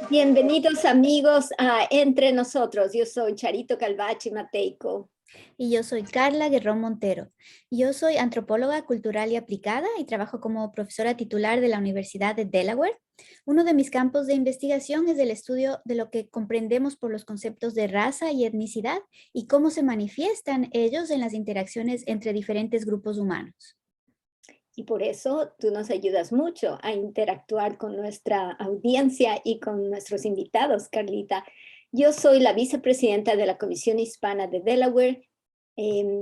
Bienvenidos amigos a Entre Nosotros. Yo soy Charito Calvache Mateico. Y yo soy Carla Guerrón Montero. Yo soy antropóloga cultural y aplicada y trabajo como profesora titular de la Universidad de Delaware. Uno de mis campos de investigación es el estudio de lo que comprendemos por los conceptos de raza y etnicidad y cómo se manifiestan ellos en las interacciones entre diferentes grupos humanos. Y por eso tú nos ayudas mucho a interactuar con nuestra audiencia y con nuestros invitados, Carlita. Yo soy la vicepresidenta de la Comisión Hispana de Delaware.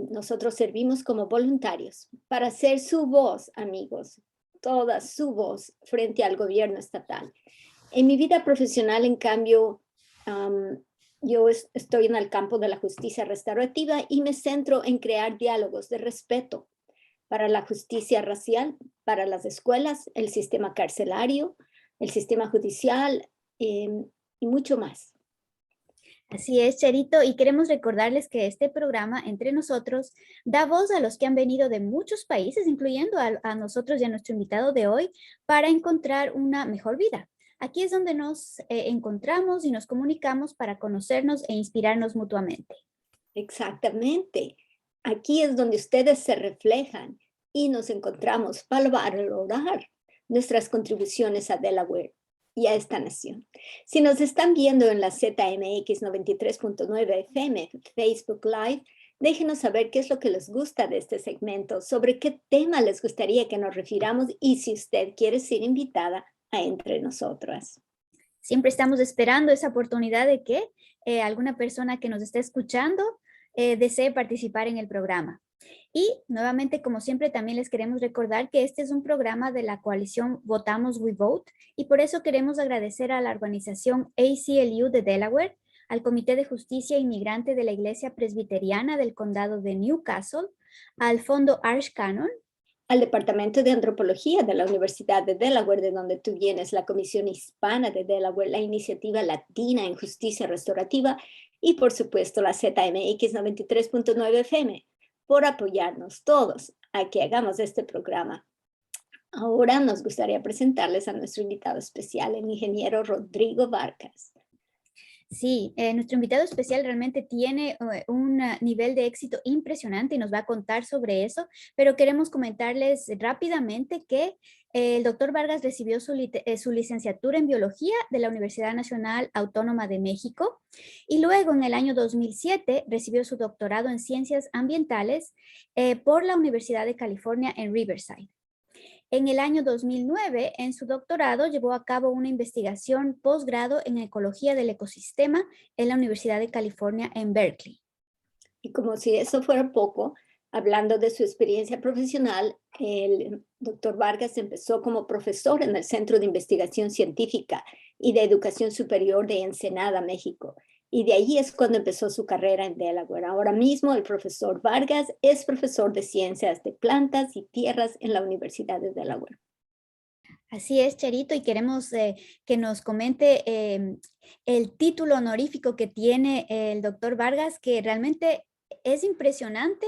Nosotros servimos como voluntarios para ser su voz, amigos, toda su voz frente al gobierno estatal. En mi vida profesional, en cambio, yo estoy en el campo de la justicia restaurativa y me centro en crear diálogos de respeto para la justicia racial, para las escuelas, el sistema carcelario, el sistema judicial y mucho más. Así es, Cherito, y queremos recordarles que este programa, Entre Nosotros, da voz a los que han venido de muchos países, incluyendo a nosotros y a nuestro invitado de hoy, para encontrar una mejor vida. Aquí es donde nos encontramos y nos comunicamos para conocernos e inspirarnos mutuamente. Exactamente. Aquí es donde ustedes se reflejan y nos encontramos para valorar nuestras contribuciones a Delaware y a esta nación. Si nos están viendo en la ZMX 93.9 FM, Facebook Live, déjenos saber qué es lo que les gusta de este segmento, sobre qué tema les gustaría que nos refiramos y si usted quiere ser invitada a Entre Nosotras. Siempre estamos esperando esa oportunidad de que alguna persona que nos esté escuchando desee participar en el programa. Y nuevamente, como siempre, también les queremos recordar que este es un programa de la coalición Votamos We Vote y por eso queremos agradecer a la organización ACLU de Delaware, al Comité de Justicia Inmigrante de la Iglesia Presbiteriana del Condado de Newcastle, al Fondo Arch Cannon, al Departamento de Antropología de la Universidad de Delaware, de donde tú vienes, la Comisión Hispana de Delaware, la Iniciativa Latina en Justicia Restaurativa y, por supuesto, la ZMX 93.9 FM, por apoyarnos todos a que hagamos este programa. Ahora nos gustaría presentarles a nuestro invitado especial, el ingeniero Rodrigo Vargas. Sí, nuestro invitado especial realmente tiene un nivel de éxito impresionante y nos va a contar sobre eso, pero queremos comentarles rápidamente que el doctor Vargas recibió su licenciatura en biología de la Universidad Nacional Autónoma de México y luego en el año 2007 recibió su doctorado en ciencias ambientales por la Universidad de California en Riverside. En el año 2009, en su doctorado, llevó a cabo una investigación posgrado en ecología del ecosistema en la Universidad de California en Berkeley. Y como si eso fuera poco, hablando de su experiencia profesional, el doctor Vargas empezó como profesor en el Centro de Investigación Científica y de Educación Superior de Ensenada, México. Y de ahí es cuando empezó su carrera en Delaware. Ahora mismo el profesor Vargas es profesor de Ciencias de Plantas y Tierras en la Universidad de Delaware. Así es, Charito, y queremos que nos comente el título honorífico que tiene el doctor Vargas, que realmente es impresionante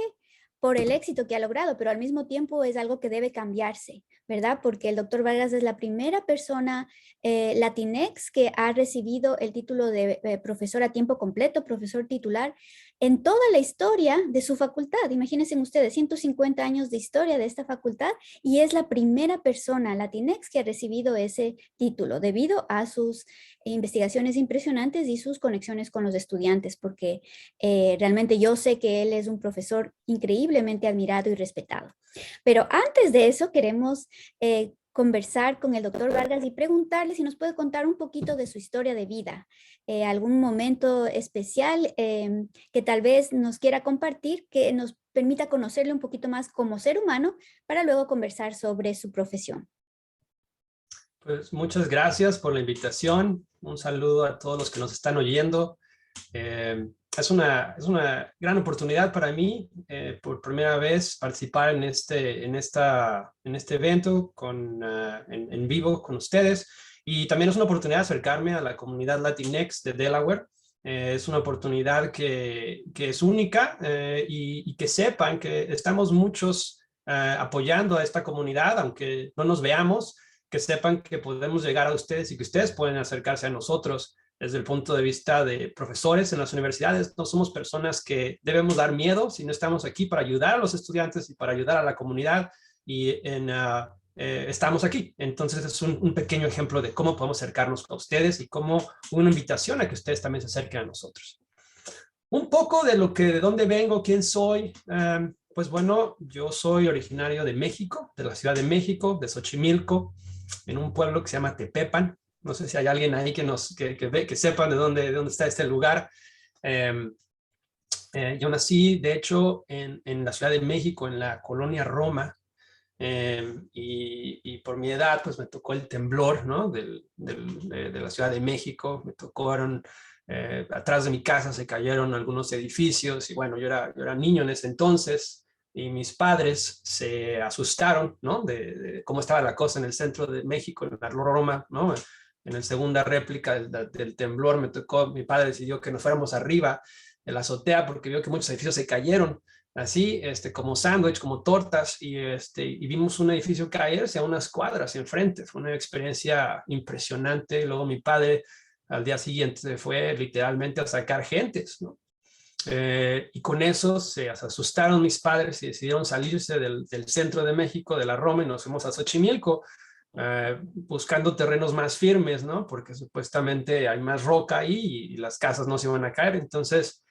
por el éxito que ha logrado, pero al mismo tiempo es algo que debe cambiarse, ¿verdad? Porque el doctor Vargas es la primera persona latinex que ha recibido el título de profesor a tiempo completo, profesor titular, en toda la historia de su facultad. Imagínense ustedes, 150 años de historia de esta facultad y es la primera persona latinex que ha recibido ese título debido a sus investigaciones impresionantes y sus conexiones con los estudiantes, porque realmente yo sé que él es un profesor increíblemente admirado y respetado. Pero antes de eso queremos conversar con el doctor Vargas y preguntarle si nos puede contar un poquito de su historia de vida, algún momento especial que tal vez nos quiera compartir, que nos permita conocerle un poquito más como ser humano para luego conversar sobre su profesión. Pues muchas gracias por la invitación. Un saludo a todos los que nos están oyendo. Es una gran oportunidad para mí por primera vez participar en este evento en vivo con ustedes, y también es una oportunidad de acercarme a la comunidad Latinx de Delaware. Es una oportunidad que es única y que sepan que estamos muchos apoyando a esta comunidad, aunque no nos veamos. que sepan que podemos llegar a ustedes y que ustedes pueden acercarse a nosotros desde el punto de vista de profesores en las universidades. No somos personas que debemos dar miedo, sino estamos aquí para ayudar a los estudiantes y para ayudar a la comunidad, y estamos aquí. Entonces es un pequeño ejemplo de cómo podemos acercarnos a ustedes y como una invitación a que ustedes también se acerquen a nosotros. Un poco de dónde vengo, quién soy. Pues bueno, yo soy originario de México, de la Ciudad de México, de Xochimilco, en un pueblo que se llama Tepepan. No sé si hay alguien ahí que sepan de dónde está este lugar. Yo nací, de hecho, en la Ciudad de México, en la colonia Roma, y por mi edad, pues me tocó el temblor, ¿no? de la Ciudad de México. Me tocaron, atrás de mi casa se cayeron algunos edificios, y bueno, yo era niño en ese entonces, y mis padres se asustaron, ¿no? De cómo estaba la cosa en el centro de México, en la Roma, ¿no? En la segunda réplica del temblor mi padre decidió que nos fuéramos arriba de la azotea porque vio que muchos edificios se cayeron, así, como sándwich, como tortas, y vimos un edificio caerse a unas cuadras enfrente. Fue una experiencia impresionante. Luego mi padre al día siguiente se fue literalmente a sacar gentes, ¿no? Y con eso se asustaron mis padres y decidieron salirse del centro de México, de la Roma, y nos fuimos a Xochimilco, buscando terrenos más firmes, ¿no? Porque supuestamente hay más roca ahí y las casas no se iban a caer. Entonces,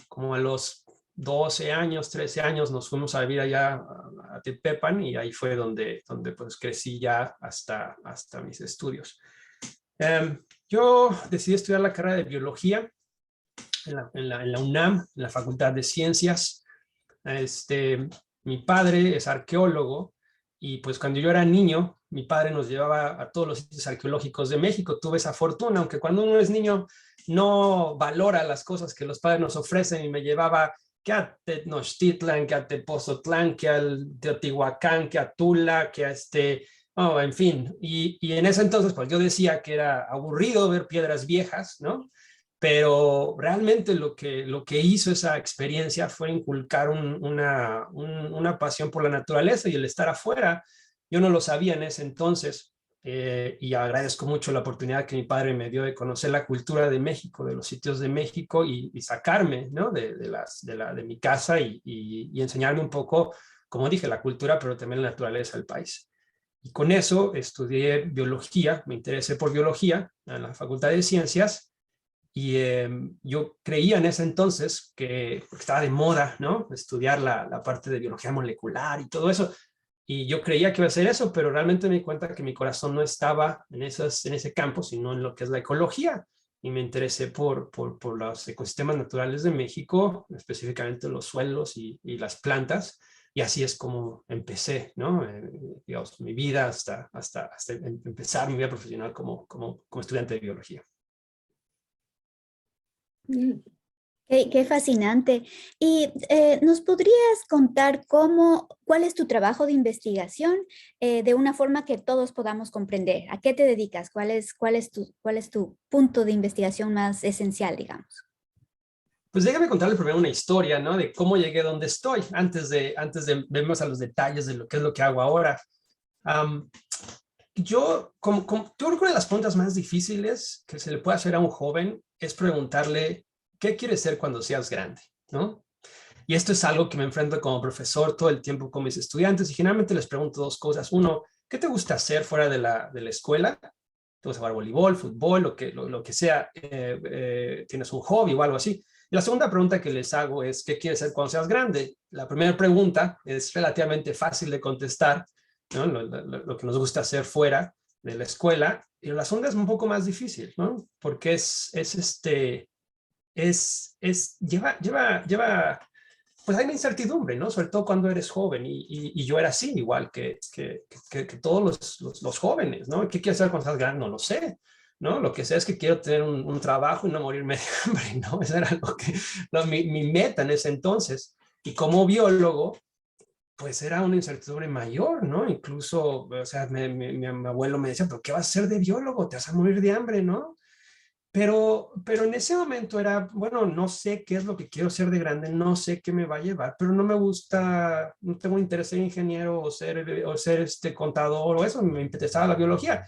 como a los 12 años, 13 años, nos fuimos a vivir allá a Tepepan, y ahí fue donde pues crecí ya hasta mis estudios. Yo decidí estudiar la carrera de biología en la UNAM, en la Facultad de Ciencias. Mi padre es arqueólogo, y pues cuando yo era niño, mi padre nos llevaba a todos los sitios arqueológicos de México. Tuve esa fortuna, aunque cuando uno es niño no valora las cosas que los padres nos ofrecen, y me llevaba que a Tenochtitlan, que a Tepozotlán, que al Teotihuacán, que a Tula, que a en fin. Y en ese entonces, pues yo decía que era aburrido ver piedras viejas, ¿no? Pero realmente lo que hizo esa experiencia fue inculcar una pasión por la naturaleza y el estar afuera. Yo no lo sabía en ese entonces, y agradezco mucho la oportunidad que mi padre me dio de conocer la cultura de México, de los sitios de México, y sacarme, ¿no? de mi casa, y enseñarme un poco, como dije, la cultura, pero también la naturaleza del país. Y con eso estudié biología, me interesé por biología en la Facultad de Ciencias. Y yo creía en ese entonces porque estaba de moda, ¿no? Estudiar la parte de biología molecular y todo eso. Y yo creía que iba a hacer eso, pero realmente me di cuenta que mi corazón no estaba en ese campo, sino en lo que es la ecología. Y me interesé por los ecosistemas naturales de México, específicamente los suelos y las plantas. Y así es como empecé, ¿no? Digamos, mi vida hasta empezar mi vida profesional como estudiante de biología. Qué fascinante. ¿Y nos podrías contar cuál es tu trabajo de investigación de una forma que todos podamos comprender? ¿A qué te dedicas? ¿Cuál es tu punto de investigación más esencial, digamos? Pues déjame contarle primero una historia, ¿no? De cómo llegué donde estoy, antes de vernos a los detalles de lo que es lo que hago ahora. Yo creo que una de las preguntas más difíciles que se le puede hacer a un joven es preguntarle, ¿qué quieres ser cuando seas grande? ¿No? Y esto es algo que me enfrento como profesor todo el tiempo con mis estudiantes, y generalmente les pregunto dos cosas. Uno, ¿qué te gusta hacer fuera de la escuela? ¿Te gusta jugar voleibol, fútbol, lo que sea? ¿Tienes un hobby o algo así? Y la segunda pregunta que les hago es, ¿qué quieres ser cuando seas grande? La primera pregunta es relativamente fácil de contestar, ¿no? Lo que nos gusta hacer fuera de la escuela. Y la segunda es un poco más difícil, ¿no? Porque lleva, pues hay una incertidumbre, ¿no? Sobre todo cuando eres joven, y yo era así, igual que todos los jóvenes, ¿no? ¿Qué quiero hacer cuando estás grande? No lo sé, ¿no? Lo que sé es que quiero tener un trabajo y no morirme de hambre, ¿no? Esa era mi meta en ese entonces. Y como biólogo, pues era una incertidumbre mayor, ¿no? Incluso, o sea, mi abuelo me decía, ¿pero qué vas a hacer de biólogo? Te vas a morir de hambre, ¿no? Pero en ese momento era, bueno, no sé qué es lo que quiero ser de grande, no sé qué me va a llevar, pero no me gusta, no tengo interés en ser ingeniero o ser contador o eso, me interesaba la biología.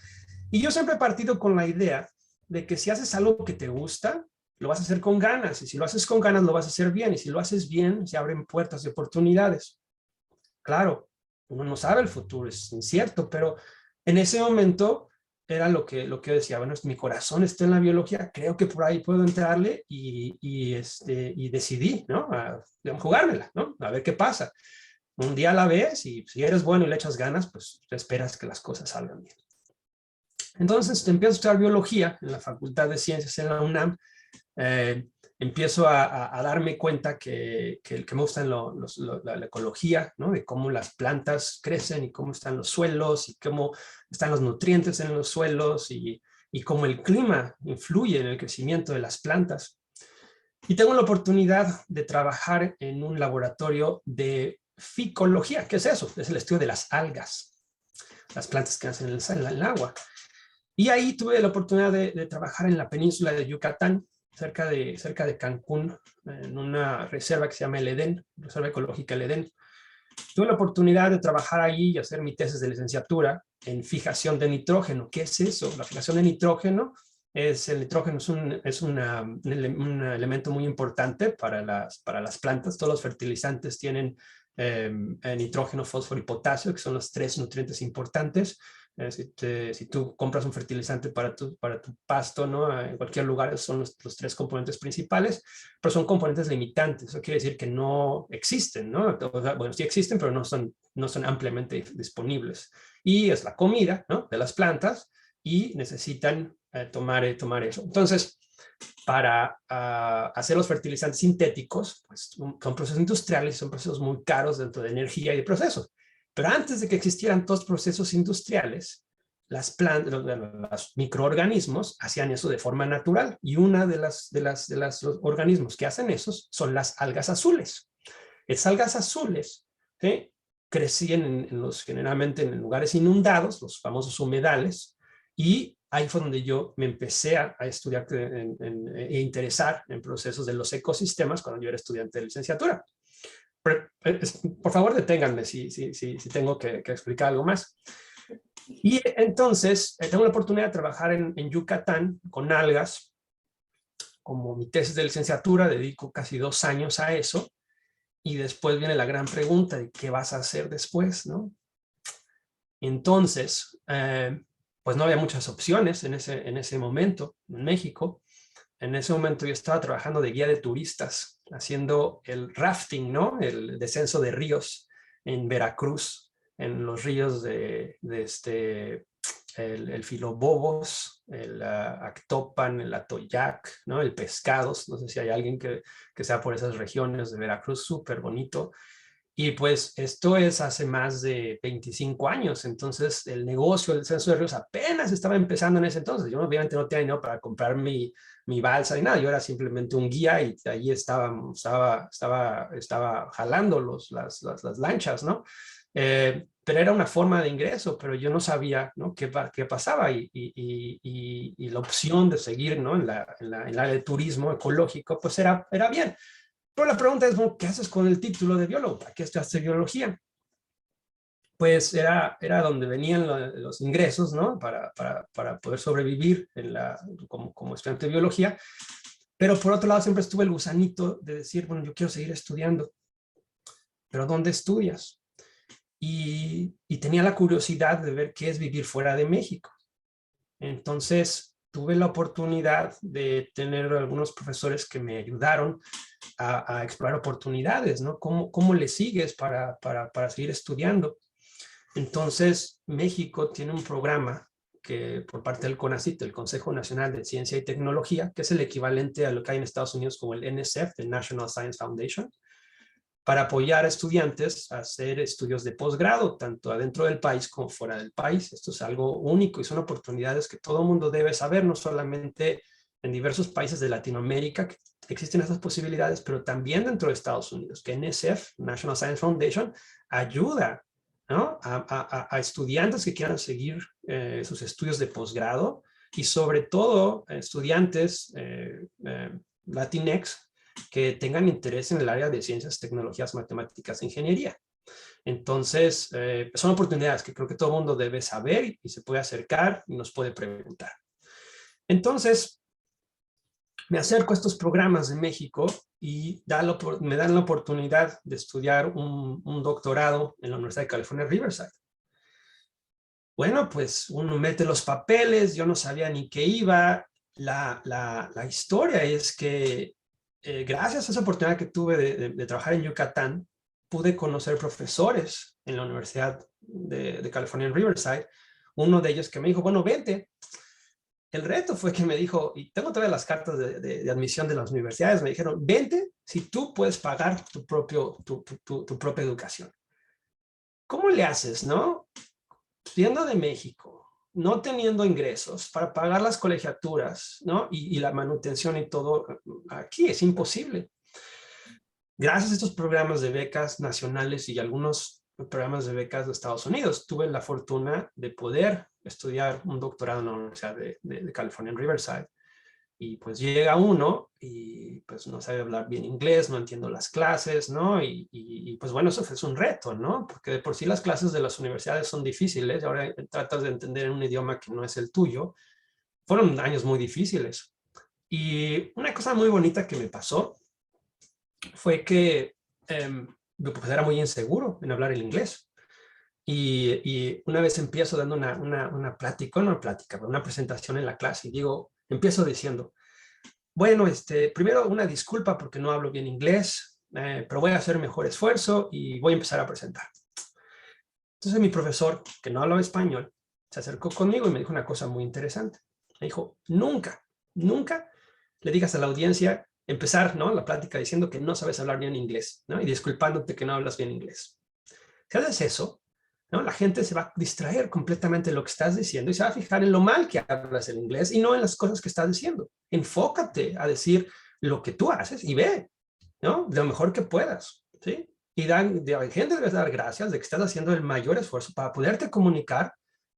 Y yo siempre he partido con la idea de que si haces algo que te gusta, lo vas a hacer con ganas, y si lo haces con ganas, lo vas a hacer bien, y si lo haces bien, se abren puertas de oportunidades. Claro, uno no sabe el futuro, es incierto, pero en ese momento era lo que decía, bueno, mi corazón está en la biología, creo que por ahí puedo entrarle y decidí, ¿no? Digamos, jugármela, ¿no? A ver qué pasa. Un día a la vez y si eres bueno y le echas ganas, pues esperas que las cosas salgan bien. Entonces empiezo a estudiar biología en la Facultad de Ciencias en la UNAM. Empiezo a darme cuenta que me gusta la ecología, ¿no? De cómo las plantas crecen y cómo están los suelos y cómo están los nutrientes en los suelos y cómo el clima influye en el crecimiento de las plantas. Y tengo la oportunidad de trabajar en un laboratorio de ficología. ¿Qué es eso? Es el estudio de las algas, las plantas que nacen en el agua. Y ahí tuve la oportunidad de trabajar en la península de Yucatán, cerca de Cancún, en una reserva que se llama El Edén, Reserva Ecológica El Edén. Tuve la oportunidad de trabajar ahí y hacer mi tesis de licenciatura en fijación de nitrógeno. ¿Qué es eso? La fijación de nitrógeno el nitrógeno es un elemento muy importante para las plantas. Todos los fertilizantes tienen nitrógeno, fósforo y potasio, que son los 3 nutrientes importantes. Si tú compras un fertilizante para tu pasto, ¿no? En cualquier lugar son los 3 componentes principales, pero son componentes limitantes. Eso quiere decir que no existen, ¿no? Bueno, sí existen, pero no son ampliamente disponibles. Y es la comida, ¿no? De las plantas y necesitan tomar eso. Entonces, para hacer los fertilizantes sintéticos, pues son procesos industriales, son procesos muy caros dentro de energía y de procesos. Pero antes de que existieran todos los procesos industriales, las plantas, los microorganismos hacían eso de forma natural. Y una de los organismos que hacen eso son las algas azules. Esas algas azules, ¿sí? Crecían generalmente en lugares inundados, los famosos humedales, y ahí fue donde yo me empecé a estudiar e interesar en procesos de los ecosistemas cuando yo era estudiante de licenciatura. Por favor, deténganme si tengo que explicar algo más. Y entonces tengo la oportunidad de trabajar en Yucatán con algas. Como mi tesis de licenciatura, dedico casi 2 años a eso. Y después viene la gran pregunta de qué vas a hacer después, ¿no? Entonces, pues no había muchas opciones en ese momento en México. En ese momento yo estaba trabajando de guía de turistas, haciendo el rafting, ¿no? El descenso de ríos en Veracruz, en los ríos el Filobobos, el Actopan, el Atoyac, ¿no? El Pescados. No sé si hay alguien que sea por esas regiones de Veracruz, súper bonito. Y pues esto es hace más de 25 años, entonces el negocio del descenso de ríos apenas estaba empezando en ese entonces. Yo obviamente no tenía dinero para comprar mi balsa ni nada, yo era simplemente un guía y ahí estaba jalando las lanchas, ¿no? Pero era una forma de ingreso, pero yo no sabía, ¿no? qué pasaba y la opción de seguir, ¿no? en el área de turismo ecológico, pues era bien. Pero la pregunta es, ¿qué haces con el título de biólogo? ¿Para qué estudiaste biología? Pues era donde venían los ingresos, ¿no? Para poder sobrevivir como estudiante de biología. Pero por otro lado siempre estuve el gusanito de decir, bueno, yo quiero seguir estudiando. ¿Pero dónde estudias? Y tenía la curiosidad de ver qué es vivir fuera de México. Entonces tuve la oportunidad de tener algunos profesores que me ayudaron a explorar oportunidades, ¿no? ¿Cómo le sigues para seguir estudiando? Entonces, México tiene un programa que por parte del CONACYT, el Consejo Nacional de Ciencia y Tecnología, que es el equivalente a lo que hay en Estados Unidos como el NSF, el National Science Foundation, para apoyar a estudiantes a hacer estudios de posgrado, tanto adentro del país como fuera del país. Esto es algo único y son oportunidades que todo el mundo debe saber, no solamente en diversos países de Latinoamérica que existen esas posibilidades, pero también dentro de Estados Unidos, que NSF, National Science Foundation, ayuda, ¿no? a estudiantes que quieran seguir sus estudios de posgrado y sobre todo estudiantes Latinx que tengan interés en el área de ciencias, tecnologías, matemáticas e ingeniería. Entonces, son oportunidades que creo que todo el mundo debe saber y se puede acercar y nos puede preguntar. Entonces, me acerco a estos programas de México y me dan la oportunidad de estudiar un doctorado en la Universidad de California, Riverside. Bueno, pues uno mete los papeles, yo no sabía ni qué iba. La historia es que gracias a esa oportunidad que tuve de trabajar en Yucatán, pude conocer profesores en la Universidad de California en Riverside. Uno de ellos que me dijo, bueno, vente. El reto fue que me dijo, y tengo todavía las cartas de admisión de las universidades, me dijeron, vente si tú puedes pagar tu propia educación. ¿Cómo le haces, no? Siendo de México, no teniendo ingresos para pagar las colegiaturas, ¿no? Y la manutención y todo, aquí es imposible. Gracias a estos programas de becas nacionales y algunos programas de becas de Estados Unidos, tuve la fortuna de poder estudiar un doctorado en la Universidad de California en Riverside. Y pues llega uno y pues no sabe hablar bien inglés, no entiendo las clases, ¿no? Y pues bueno, eso es un reto, ¿no? Porque de por sí las clases de las universidades son difíciles, ahora tratas de entender en un idioma que no es el tuyo. Fueron años muy difíciles. Y una cosa muy bonita que me pasó fue que pues era muy inseguro en hablar el inglés. Y una vez empiezo dando una presentación en la clase y empiezo diciendo, bueno, primero una disculpa porque no hablo bien inglés, pero voy a hacer mejor esfuerzo y voy a empezar a presentar. Entonces mi profesor, que no hablaba español, se acercó conmigo y me dijo una cosa muy interesante. Me dijo, nunca le digas a la audiencia empezar, ¿no?, la plática diciendo que no sabes hablar bien inglés, ¿no?, y disculpándote que no hablas bien inglés. Si haces eso, ¿no?, la gente se va a distraer completamente de lo que estás diciendo y se va a fijar en lo mal que hablas el inglés y no en las cosas que estás diciendo. Enfócate a decir lo que tú haces y ve, ¿no?, de lo mejor que puedas, ¿sí? Y la gente debe dar gracias de que estás haciendo el mayor esfuerzo para poderte comunicar,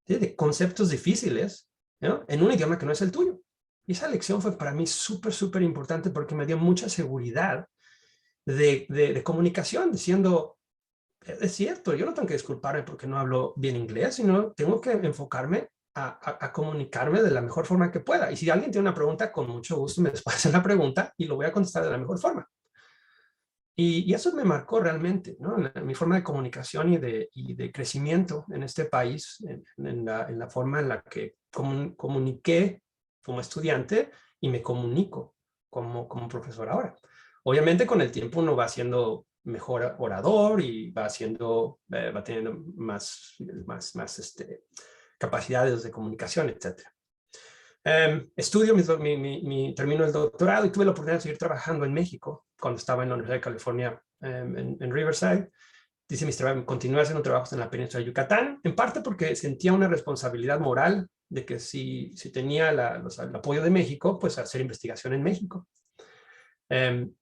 ¿sí?, de conceptos difíciles, ¿no?, en un idioma que no es el tuyo. Y esa lección fue para mí súper importante porque me dio mucha seguridad de comunicación, diciendo, es cierto, yo no tengo que disculparme porque no hablo bien inglés, sino tengo que enfocarme a comunicarme de la mejor forma que pueda. Y si alguien tiene una pregunta, con mucho gusto me pasa la pregunta y lo voy a contestar de la mejor forma. Y eso me marcó realmente, ¿no?, mi forma de comunicación y de crecimiento en este país, en la forma en la que comuniqué como estudiante y me comunico como profesor ahora. Obviamente con el tiempo uno va siendo mejor orador y va teniendo más capacidades de comunicación, etc. Termino el doctorado y tuve la oportunidad de seguir trabajando en México cuando estaba en la Universidad de California en Riverside. Continué haciendo trabajos en la península de Yucatán, en parte porque sentía una responsabilidad moral de que si tenía el apoyo de México, pues hacer investigación en México.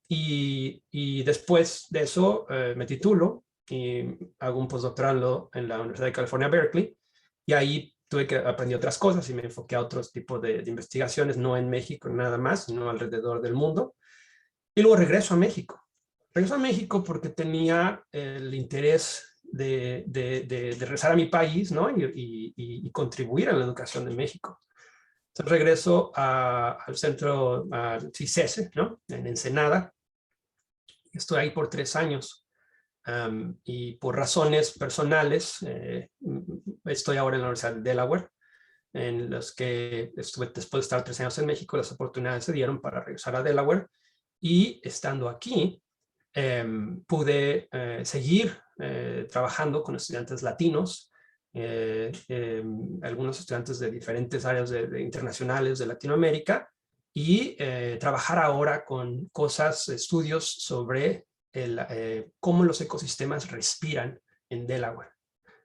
Y después de eso me titulo y hago un postdoctorado en la Universidad de California, Berkeley, y ahí tuve que aprender otras cosas y me enfoqué a otros tipos de investigaciones, no en México nada más, sino alrededor del mundo. Y luego regreso a México. Regreso a México porque tenía el interés de regresar a mi país, ¿no?, y contribuir a la educación de México. Entonces regreso al centro, al CICESE, ¿no?, en Ensenada. Estoy ahí por 3 años. Y por razones personales, estoy ahora en la Universidad de Delaware, en los que estuve, después de estar 3 años en México, las oportunidades se dieron para regresar a Delaware. Y estando aquí, pude seguir trabajando con estudiantes latinos, algunos estudiantes de diferentes áreas internacionales de Latinoamérica, y trabajar ahora con estudios sobre cómo los ecosistemas respiran en Delaware.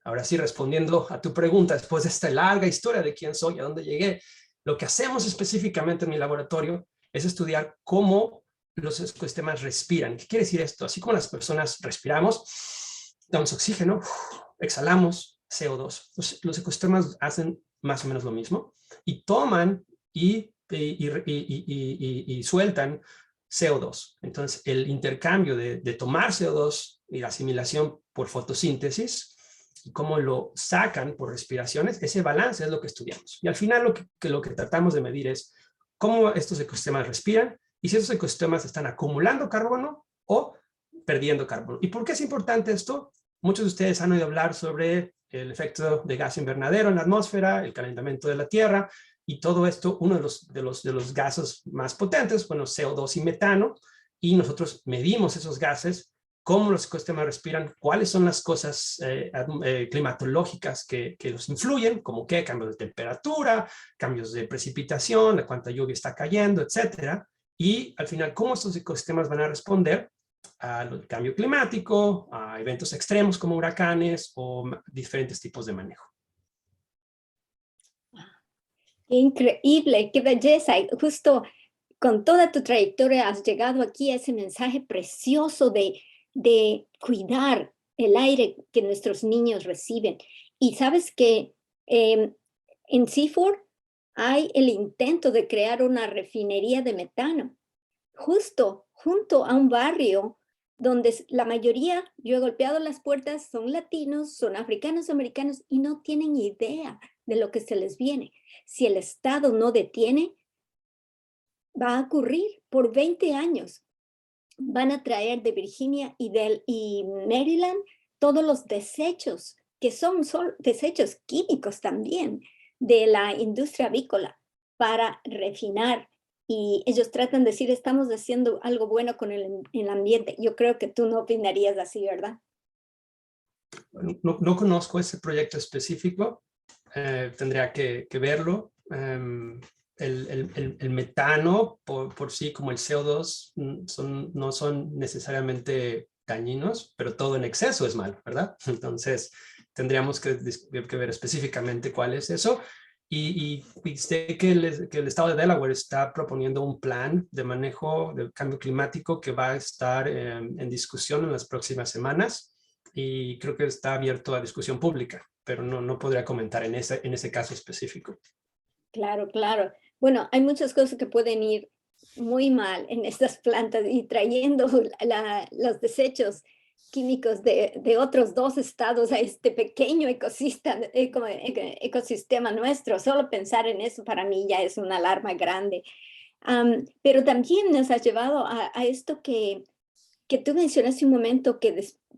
Ahora sí, respondiendo a tu pregunta, después de esta larga historia de quién soy y a dónde llegué, lo que hacemos específicamente en mi laboratorio es estudiar cómo los ecosistemas respiran. ¿Qué quiere decir esto? Así como las personas respiramos, damos oxígeno, exhalamos CO2. Los ecosistemas hacen más o menos lo mismo, y toman y sueltan CO2. Entonces, el intercambio de tomar CO2 y la asimilación por fotosíntesis, y cómo lo sacan por respiraciones, ese balance es lo que estudiamos. Y al final lo que tratamos de medir es cómo estos ecosistemas respiran y si estos ecosistemas están acumulando carbono o perdiendo carbono. ¿Y por qué es importante esto? Muchos de ustedes han oído hablar sobre el efecto de gas invernadero en la atmósfera, el calentamiento de la Tierra, y todo esto, uno de los gases más potentes, bueno, CO2 y metano, y nosotros medimos esos gases, cómo los ecosistemas respiran, cuáles son las cosas climatológicas que los influyen, como qué, cambios de temperatura, cambios de precipitación, de cuánta lluvia está cayendo, etcétera, y al final, cómo estos ecosistemas van a responder al cambio climático, a eventos extremos como huracanes o diferentes tipos de manejo. Increíble, qué belleza. Y justo con toda tu trayectoria has llegado aquí a ese mensaje precioso de cuidar el aire que nuestros niños reciben. Y sabes que en Seaford hay el intento de crear una refinería de metano, justo junto a un barrio donde la mayoría, yo he golpeado las puertas, son latinos, son africanos, americanos, y no tienen idea de lo que se les viene. Si el Estado no detiene, va a ocurrir por 20 años. Van a traer de Virginia y Maryland todos los desechos, que son desechos químicos también, de la industria avícola para refinar. Y ellos tratan de decir, estamos haciendo algo bueno con el ambiente. Yo creo que tú no opinarías así, ¿verdad? No conozco ese proyecto específico, tendría que verlo. El metano por sí, como el CO2, no son necesariamente dañinos, pero todo en exceso es malo, ¿verdad? Entonces, tendríamos que ver específicamente cuál es eso. Y sé que el estado de Delaware está proponiendo un plan de manejo del cambio climático que va a estar en discusión en las próximas semanas, y creo que está abierto a discusión pública, pero no podría comentar en ese caso específico. Claro, claro. Bueno, hay muchas cosas que pueden ir muy mal en estas plantas y trayendo los desechos químicos de otros 2 estados a este pequeño ecosistema nuestro. Solo pensar en eso para mí ya es una alarma grande. Pero también nos has llevado a esto que tú mencionaste un momento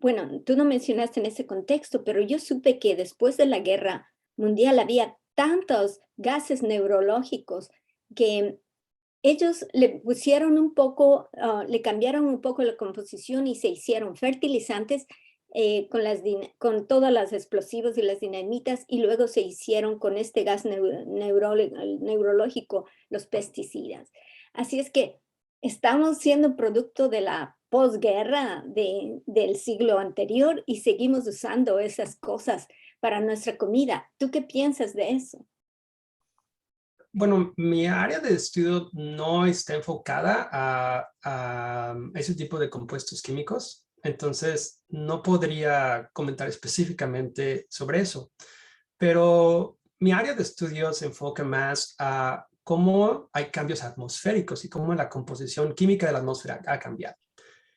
bueno, tú no mencionaste en ese contexto, pero yo supe que después de la guerra mundial había tantos gases neurológicos que ellos le pusieron un poco, le cambiaron un poco la composición y se hicieron fertilizantes con todos los explosivos y las dinamitas, y luego se hicieron con este gas neurológico los pesticidas. Así es que estamos siendo producto de la posguerra del siglo anterior y seguimos usando esas cosas para nuestra comida. ¿Tú qué piensas de eso? Bueno, mi área de estudio no está enfocada a ese tipo de compuestos químicos, entonces no podría comentar específicamente sobre eso. Pero mi área de estudio se enfoca más a cómo hay cambios atmosféricos y cómo la composición química de la atmósfera ha cambiado.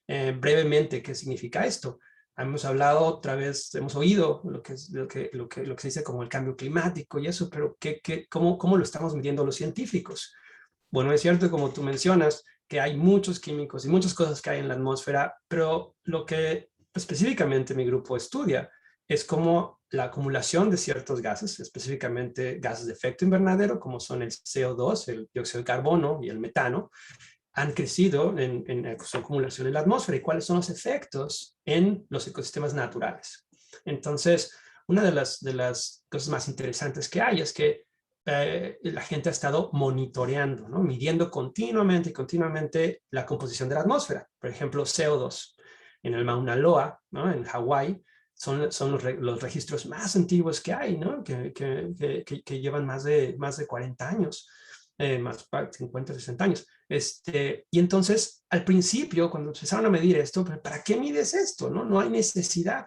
Brevemente, ¿qué significa esto? Hemos hablado otra vez, hemos oído lo que se dice como el cambio climático y eso, pero ¿cómo lo estamos midiendo los científicos? Bueno, es cierto, como tú mencionas, que hay muchos químicos y muchas cosas que hay en la atmósfera, pero lo que específicamente mi grupo estudia es cómo la acumulación de ciertos gases, específicamente gases de efecto invernadero, como son el CO2, el dióxido de carbono y el metano, han crecido en su acumulación en la atmósfera y cuáles son los efectos en los ecosistemas naturales. Entonces, una de las cosas más interesantes que hay es que la gente ha estado monitoreando, ¿no? Midiendo continuamente la composición de la atmósfera. Por ejemplo, CO2 en el Mauna Loa, ¿no? En Hawái, son los registros más antiguos que hay, ¿no? Que llevan más de 40 años. Más 50, 60 años. Y entonces, al principio, cuando empezaron a medir esto, ¿para qué mides esto? No hay necesidad.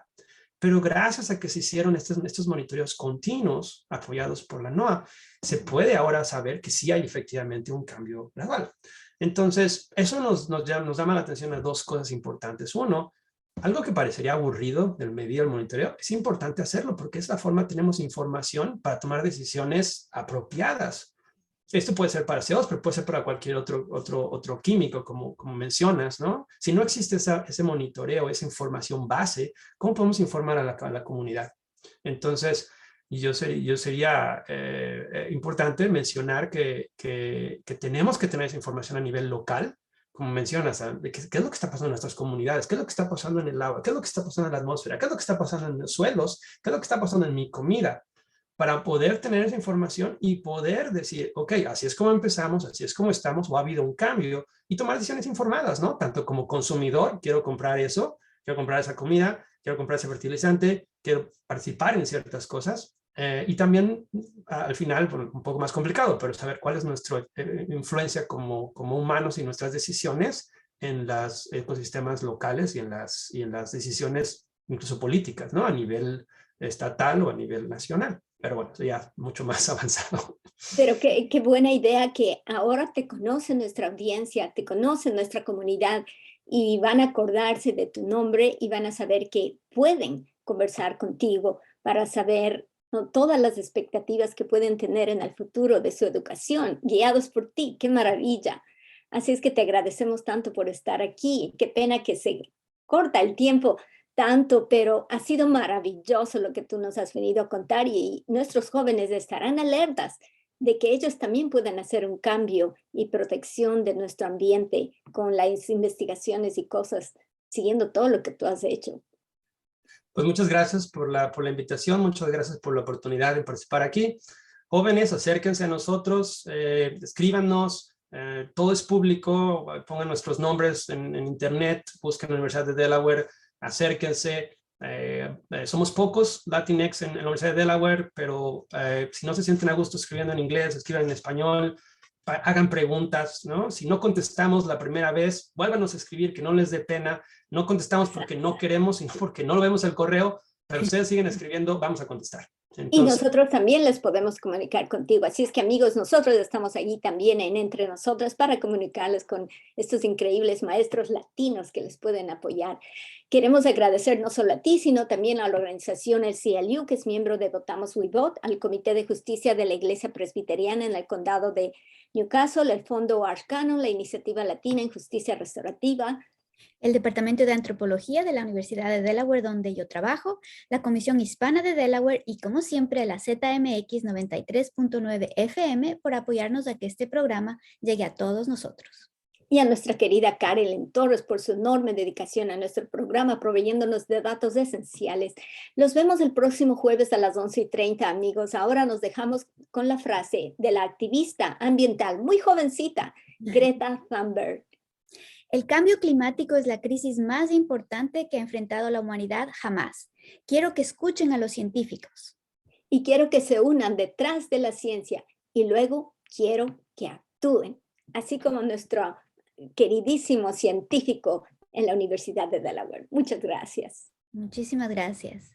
pero gracias a que se hicieron estos monitoreos continuos apoyados por la NOAA, se puede ahora saber que sí hay efectivamente un cambio gradual. Entonces, eso nos llama la atención a dos cosas importantes. Uno, algo que parecería aburrido del medir el monitoreo, es importante hacerlo porque es la forma tenemos información para tomar decisiones apropiadas. Esto puede ser para CO2, pero puede ser para cualquier otro químico, como mencionas, ¿no? Si no existe ese monitoreo, esa información base, ¿cómo podemos informar a la comunidad? Entonces, sería importante mencionar que tenemos que tener esa información a nivel local, como mencionas, de qué es lo que está pasando en nuestras comunidades, qué es lo que está pasando en el agua, qué es lo que está pasando en la atmósfera, qué es lo que está pasando en los suelos, qué es lo que está pasando en mi comida, para poder tener esa información y poder decir, ok, así es como empezamos, así es como estamos, o ha habido un cambio, y tomar decisiones informadas, ¿no? Tanto como consumidor, quiero comprar eso, quiero comprar esa comida, quiero comprar ese fertilizante, quiero participar en ciertas cosas, y también al final, bueno, un poco más complicado, pero saber cuál es nuestra influencia como humanos y nuestras decisiones en los ecosistemas locales y en las decisiones incluso políticas, ¿no? A nivel estatal o a nivel nacional. Pero bueno, ya mucho más avanzado. Pero qué buena idea que ahora te conoce nuestra audiencia, te conoce nuestra comunidad y van a acordarse de tu nombre y van a saber que pueden conversar contigo para saber, ¿no?, todas las expectativas que pueden tener en el futuro de su educación, guiados por ti. ¡Qué maravilla! Así es que te agradecemos tanto por estar aquí. Qué pena que se corta el tiempo tanto, pero ha sido maravilloso lo que tú nos has venido a contar y nuestros jóvenes estarán alertas de que ellos también pueden hacer un cambio y protección de nuestro ambiente con las investigaciones y cosas, siguiendo todo lo que tú has hecho. Pues muchas gracias por la invitación, muchas gracias por la oportunidad de participar aquí. Jóvenes, acérquense a nosotros, escríbanos, todo es público, pongan nuestros nombres en internet, busquen la Universidad de Delaware, acérquense. Somos pocos Latinx en la Universidad de Delaware, pero si no se sienten a gusto escribiendo en inglés, escriban en español, hagan preguntas, ¿no? Si no contestamos la primera vez, vuélvanos a escribir, que no les dé pena. No contestamos porque no queremos, sino porque no lo vemos el correo, pero ustedes siguen escribiendo, vamos a contestar. Y nosotros también les podemos comunicar contigo. Así es que, amigos, nosotros estamos allí también en Entre Nosotros para comunicarles con estos increíbles maestros latinos que les pueden apoyar. Queremos agradecer no solo a ti, sino también a la organización el CLU, que es miembro de Votamos We Vote, al Comité de Justicia de la Iglesia Presbiteriana en el Condado de Newcastle, el Fondo Arcano, la Iniciativa Latina en Justicia Restaurativa, el Departamento de Antropología de la Universidad de Delaware, donde yo trabajo, la Comisión Hispana de Delaware y, como siempre, la ZMX 93.9 FM por apoyarnos a que este programa llegue a todos nosotros. Y a nuestra querida Karen Torres por su enorme dedicación a nuestro programa, proveyéndonos de datos esenciales. Los vemos el próximo jueves a las 11:30, amigos. Ahora nos dejamos con la frase de la activista ambiental muy jovencita, Greta Thunberg. El cambio climático es la crisis más importante que ha enfrentado la humanidad jamás. Quiero que escuchen a los científicos. Y quiero que se unan detrás de la ciencia. Y luego quiero que actúen. Así como nuestro queridísimo científico en la Universidad de Delaware. Muchas gracias. Muchísimas gracias.